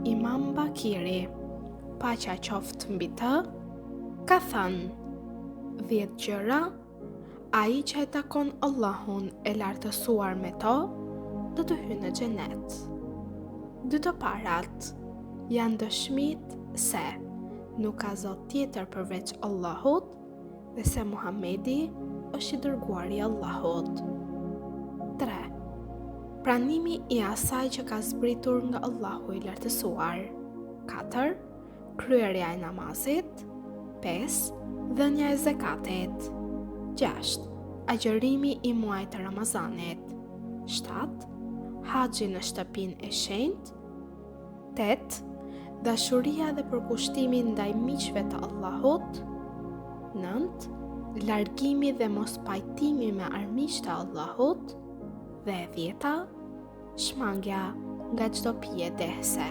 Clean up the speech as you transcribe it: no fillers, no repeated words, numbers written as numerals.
Imam Bakiri, paqja qoftë mbi të, ka thënë: 10 gjëra, ai që e takon Allahun e lartësuar me to, do të hyjë në xhenet. 2 të parat janë dëshmit se nuk ka zot tjetër përveç Allahut dhe se Muhamedi është i dërguari i Allahut. 3. Pranimi i asaj që ka zbritur nga Allahu i lartësuar. 4. Kryerja e namazit. 5. Dhënia e zakatit. 6. Agjërimi i muajit të Ramazanit. 7. Haxhi në shtëpinë e shenjtë. 8. Dashuria dhe përkushtimi ndaj miqve të Allahut. 9. Largimi dhe mos pajtimi me armiqtë të Allahut. Dhe 10. Shmangja nga çdo pije dehse.